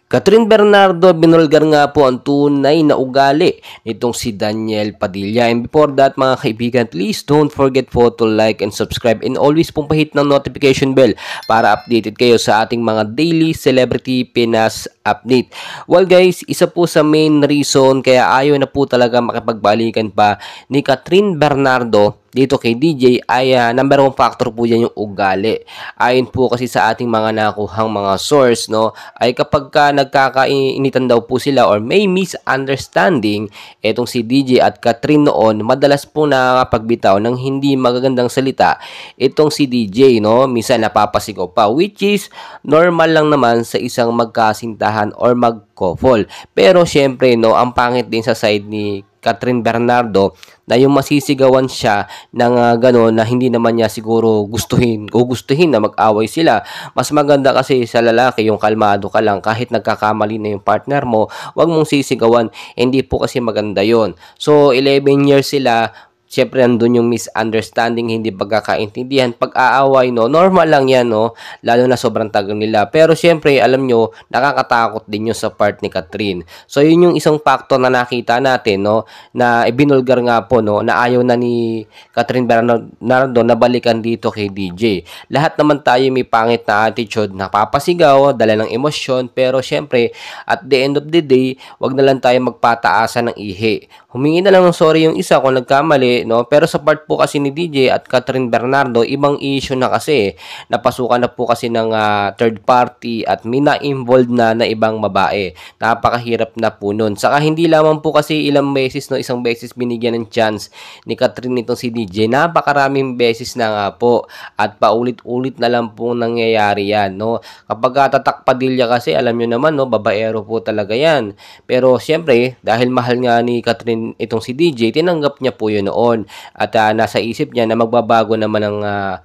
Catherine Bernardo, binulgar nga po ang tunay na ugali nitong si Daniel Padilla. And before that mga kaibigan, please don't forget po to like and subscribe and always pong pahit ng notification bell para updated kayo sa ating mga daily celebrity Pinas update. Well guys, isa po sa main reason kaya ayaw na po talaga makipagbalikan pa ni Catherine Bernardo dito kay DJ ay number one factor po dyan yung ugali. Ayon po kasi sa ating mga nakuhang mga source, no, ay kapag nagkakainitan daw po sila or may misunderstanding, etong si DJ at Catherine noon, madalas po nakakapagbitaw ng hindi magagandang salita itong si DJ, no, minsan napapasigaw pa, which is normal lang naman sa isang magkasintahan or mag-couple. Pero syempre, no, ang pangit din sa side ni Catherine Bernardo na yung masisigawan siya ng gano'n na hindi naman niya siguro gustuhin na mag-away sila. Mas maganda kasi sa lalaki yung kalmado ka lang kahit nagkakamali na yung partner mo, wag mong sisigawan. Hindi po kasi maganda yon. So 11 years sila. Siyempre, nandun yung misunderstanding, hindi pagkakaintindihan, pag-aaway, no? Normal lang yan, no? Lalo na sobrang tagal nila. Pero siyempre, alam nyo, nakakatakot din yun sa part ni Catherine. So, yun yung isang factor na nakita natin, no? Na ibinulgar nga po, no? Na ayaw na ni Catherine Bernardo na balikan dito kay DJ. Lahat naman tayo may pangit na attitude, napapasigaw, dala ng emosyon, pero siyempre, at the end of the day, wag na lang tayo magpataasan ng ihi. Humingi na lang ng sorry yung isa kung nagkamali, no? Pero sa part po kasi ni DJ at Catherine Bernardo, ibang issue na kasi. Napasukan na po kasi ng third party at may na-involved na ibang babae. Napakahirap na po nun. Saka hindi lamang po kasi ilang beses, no? Isang beses binigyan ng chance ni Catherine itong si DJ. Napakaraming beses na nga po. At paulit-ulit na lang po nangyayari yan, no? Kapag Tatak Padilla kasi, alam nyo naman, no? Babaero po talaga yan. Pero siyempre, dahil mahal nga ni Catherine itong si DJ, tinanggap niya po yun noon. At nasa isip niya na magbabago naman ang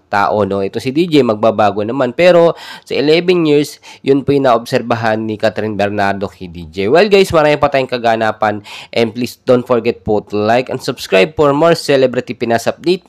tao, no? Ito si DJ, magbabago naman. Pero sa 11 years, yun po yung naobserbahan ni Catherine Bernardo kay DJ. Well guys, marami pa tayong kaganapan. And please don't forget po to like and subscribe for more Celebrity Pinas update.